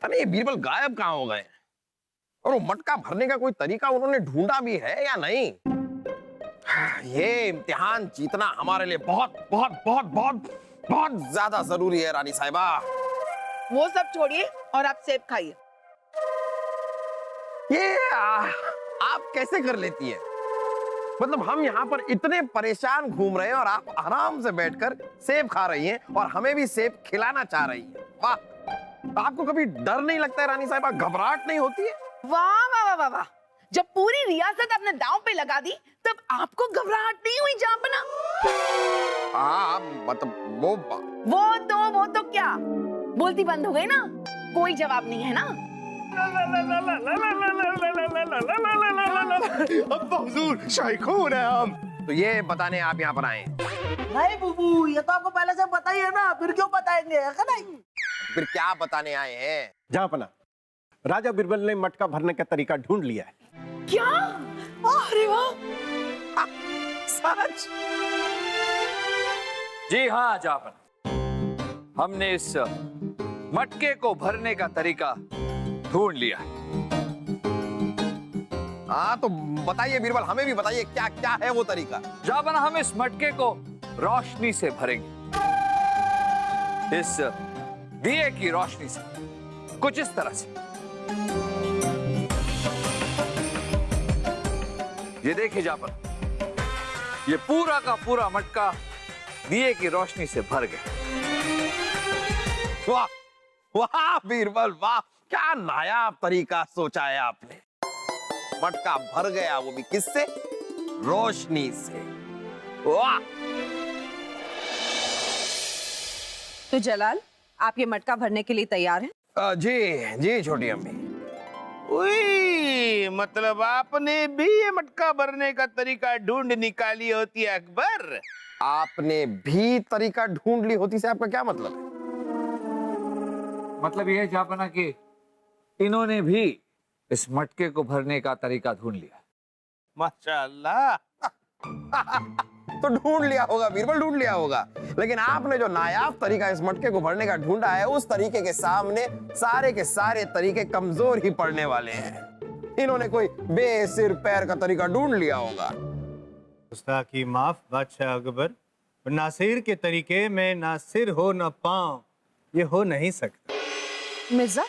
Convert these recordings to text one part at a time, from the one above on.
नहीं बीरबल गायब कहाँ हो गए? और वो मटका भरने का कोई तरीका उन्होंने ढूंढा भी है या नहीं? ये इम्तिहान जीतना हमारे लिए बहुत बहुत बहुत बहुत बहुत ज्यादा जरूरी है रानी साहिबा। वो सब छोड़िए और आप सेब खाइए। ये आप कैसे कर लेती है? मतलब हम यहाँ पर इतने परेशान घूम रहे हैं और आप आराम से बैठकर सेब खा रही हैं और हमें भी सेब खिलाना चाह रही हैं। वाह! आपको कभी डर नहीं लगता है रानी साहिबा? घबराहट नहीं होती है? वाह वाह वाह वाह वाह! जब पूरी रियासत अपने दांव पे लगा दी तब आपको घबराहट नहीं हुई जापना? हाँ मतलब वो तो क्या बोलती बंद हो गई ना? कोई जवाब नहीं है ना? अब हुजूर शाही खून है हम। तो ये बताने आप यहाँ पर आए? नहीं बुबू, ये तो आपको पहले से बताइए ना, फिर क्यों बताएंगे? है नहीं? फिर क्या बताने आए हैं? जहाँपना, राजा बीरबल ने मटका भरने का तरीका ढूंढ लिया है। क्या? अरे वाह! सच? जी हाँ जहाँपना, हमने इस मटके को भरने का तरीका ढूंढ लिया है। हाँ तो बताइए बीरबल, हमें भी बताइए क्या क्या है वो तरीका। जहाँपना, हम इस मटके को रोशनी से भरेंगे, इस दिए की रोशनी से, कुछ इस तरह से। ये देखिए जहाँपना, ये पूरा का पूरा मटका दिए की रोशनी से भर गया। वाह वाह बीरबल वाह, क्या नायाब तरीका सोचा है आपने। मटका भर गया, वो भी किससे? रोशनी से। वाह! तो जलाल, आप ये मटका भरने के लिए तैयार हैं? जी जी छोटी अम्मी। उई, मतलब आपने भी ये मटका भरने का तरीका ढूंढ निकाली होती है अकबर? आपने भी तरीका ढूंढ ली होती से आपका क्या मतलब है? मतलब यह जहाँपना कि इन्होंने भी इस मटके को भरने का तरीका ढूंढ लिया। माशाअल्लाह। तो ढूंढ लिया होगा बीरबल, ढूंढ लिया होगा, लेकिन आपने जो नायाब तरीका इस मटके को भरने का ढूंढा है, उस तरीके के सामने सारे के सारे तरीके कमजोर ही पड़ने वाले हैं। इन्होंने कोई बेसिर पैर का तरीका ढूंढ लिया होगा। गुस्ताखी माफ बादशाह अकबर, नासिर के तरीके में ना सिर हो ना पांव, ये हो नहीं सकता। मिर्जा,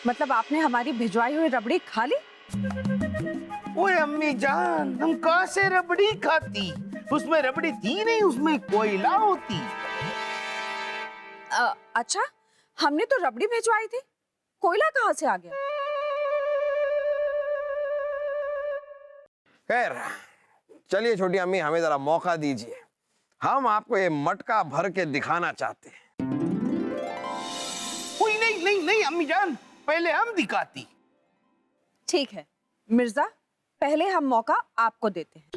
मतलब आपने हमारी भिजवाई हुई रबड़ी खा ली? ओए अम्मी जान, हम कहाँ से रबड़ी खाती? उसमें रबड़ी थी नहीं, उसमें कोयला होती। अच्छा, हमने तो रबड़ी भिजवाई थी, कोयला कहाँ से आ गया? खैर चलिए छोटी अम्मी, हमें जरा मौका दीजिए, हम आपको ये मटका भर के दिखाना चाहते हैं। कोई नहीं नहीं नहीं अम्मी जान, पहले हम दिखाती। ठीक है मिर्जा, पहले हम मौका आपको देते हैं।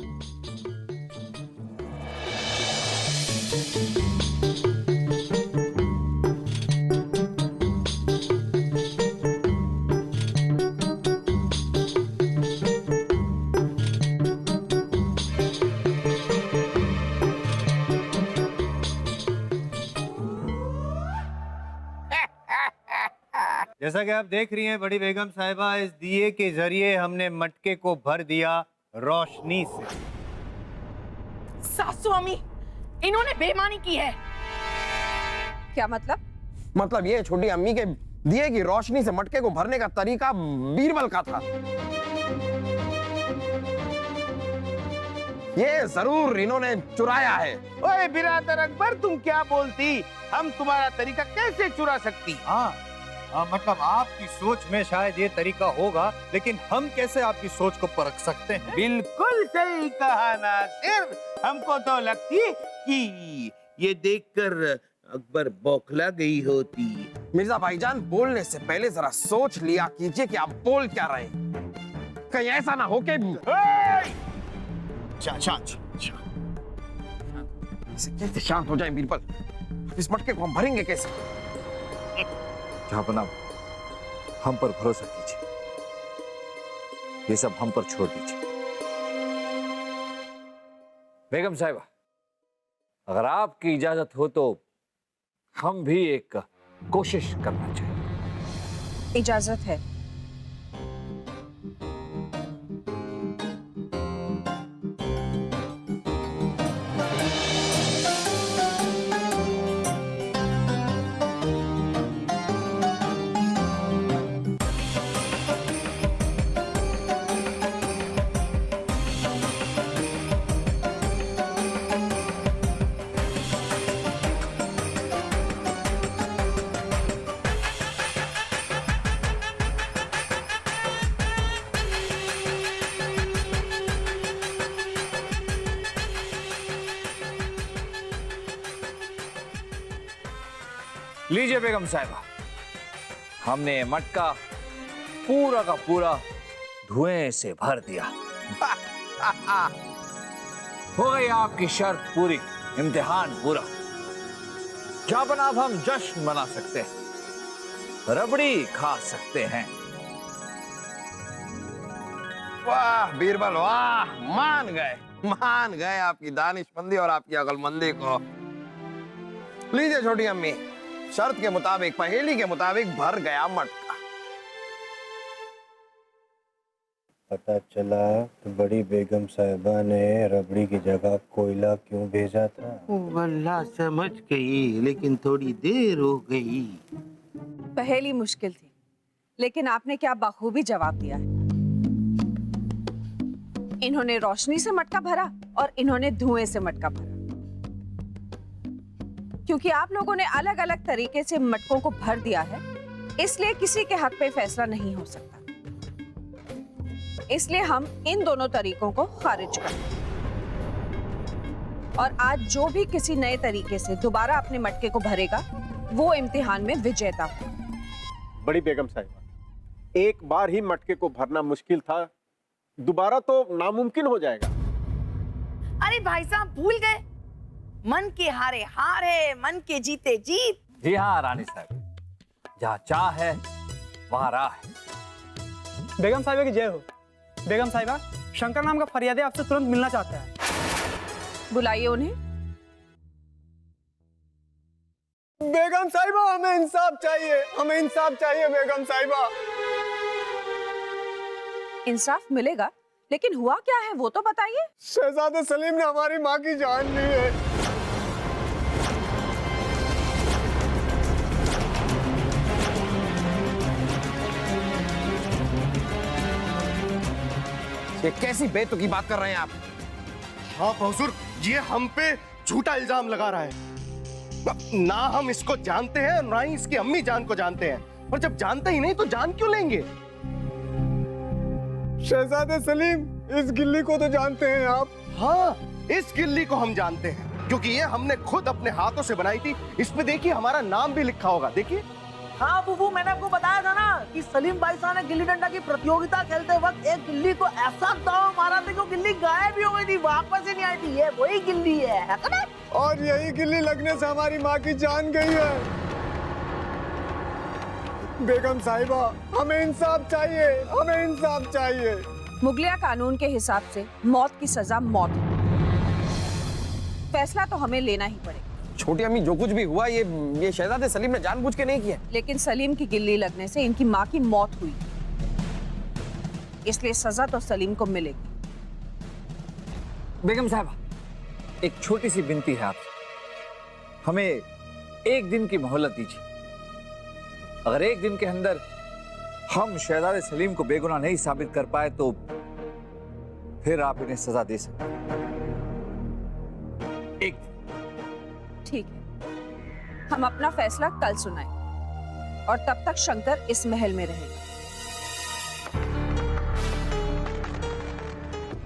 जैसा कि आप देख रही हैं बड़ी बेगम साहिबा, इस दिए के जरिए हमने मटके को भर दिया रोशनी से। सासू अम्मी, इन्होंने बेईमानी की है। क्या मतलब? मतलब ये छोटी अम्मी के दिए की रोशनी से मटके को भरने का तरीका बीरबल का था। ये जरूर इन्होंने चुराया है। ओए बिरादर अकबर, तुम क्या बोलती? हम तुम्हारा तरीका कैसे चुरा सकती? हाँ, मतलब आपकी सोच में शायद ये तरीका होगा, लेकिन हम कैसे आपकी सोच को परख सकते हैं? बिल्कुल सही कहा नासिर, हमको तो लगती कि ये देखकर अकबर बौखला गई होती। मिर्जा भाईजान, बोलने से पहले जरा सोच लिया कीजिए कि आप बोल क्या रहे हैं। कहीं ऐसा ना हो कि कैसे शांत हो जाए बीरबल, इस मटके को हम भरेंगे कैसे? जहाँपना, हम पर भरोसा कीजिए, ये सब हम पर छोड़ दीजिए। बेगम साहिबा, अगर आपकी इजाजत हो तो हम भी एक कोशिश करना चाहिए। इजाजत है। लीजिए बेगम साहिबा, हमने मटका पूरा का पूरा धुएं से भर दिया। हो गई आपकी शर्त पूरी, इम्तिहान पूरा। जापन अब हम जश्न मना सकते हैं, रबड़ी खा सकते हैं। वाह बीरबल वाह, मान गए आपकी दानिशमंदी और आपकी अक्लमंदी को। लीजिए छोटी अम्मी, शर्त के मुताबिक, पहेली के मुताबिक भर गया मटका। पता चला तो बड़ी बेगम साहिबा ने रबड़ी की जगह कोयला क्यों भेजा था? वल्लाह समझ गई, लेकिन थोड़ी देर हो गई। पहेली मुश्किल थी, लेकिन आपने क्या बखूबी जवाब दिया है। इन्होंने रोशनी से मटका भरा और इन्होंने धुएं से मटका भरा, क्योंकि आप लोगों ने अलग अलग तरीके से मटकों को भर दिया है, इसलिए किसी के हक पे फैसला नहीं हो सकता। इसलिए हम इन दोनों तरीकों को खारिज करते हैं और आज जो भी किसी नए तरीके से दोबारा अपने मटके को भरेगा वो इम्तिहान में विजेता हो। बड़ी बेगम साहिबा, एक बार ही मटके को भरना मुश्किल था, दोबारा तो नामुमकिन हो जाएगा। अरे भाई साहब भूल गए, मन के हारे हार है, मन के जीते जीत। जी हाँ रानी साहब, जहाँ चाह है वहाँ राह है। बेगम साहिबा की जय हो। बेगम साहिबा, शंकर नाम का फरियादी आपसे तुरंत मिलना चाहता है। बुलाइए उन्हें। बेगम साहिबा, हमें इंसाफ चाहिए, हमें इंसाफ चाहिए बेगम साहिबा। इंसाफ मिलेगा, लेकिन हुआ क्या है वो तो बताइए। शहजादे सलीम ने हमारी माँ की जान ली है। ये कैसी बेतुकी बात कर रहे हैं आप? हाँ हुजूर, ये हम पे झूठा इल्जाम लगा रहा है। ना हम इसको जानते हैं, ना ही इसकी अम्मी जान को जानते हैं। और जब जानते ही नहीं तो जान क्यों लेंगे? शहजादे सलीम, इस गिल्ली को तो जानते हैं आप? हाँ, इस गिल्ली को हम जानते हैं, क्योंकि ये हमने खुद अपने हाथों से बनाई थी। इस पे देखिए हमारा नाम भी लिखा होगा, देखिए। हाँ बुबू, मैंने आपको बताया था ना कि सलीम भाई साहब ने गिल्ली डंडा की प्रतियोगिता खेलते वक्त एक गिल्ली को ऐसा दाव मारा था कि वो गिल्ली गायब भी हो गई थी, वापस ही नहीं आई थी। ये वही गिल्ली है ना? और यही गिल्ली लगने से हमारी माँ की जान गई है। बेगम साहिबा, हमें इंसाफ चाहिए, हमें इंसाफ चाहिए। मुगलिया कानून के हिसाब से मौत की सजा मौत है। फैसला तो हमें लेना ही पड़ेगा। छोटी अम्मी, जो कुछ भी हुआ ये शहजादे सलीम ने जानबूझ के नहीं किया। लेकिन सलीम की गिल्ली लगने से इनकी माँ की मौत हुई, इसलिए सजा तो सलीम को मिलेगी। बेगम साहबा, एक छोटी सी विनती है आपसे, हमें एक दिन की मोहलत दीजिए। अगर एक दिन के अंदर हम शहजादे सलीम को बेगुनाह नहीं साबित कर पाए तो फिर आप इन्हें सजा दे सकते हैं। एक दिन। ठीक है, हम अपना फैसला कल सुनाएं और तब तक शंकर इस महल में रहेगा।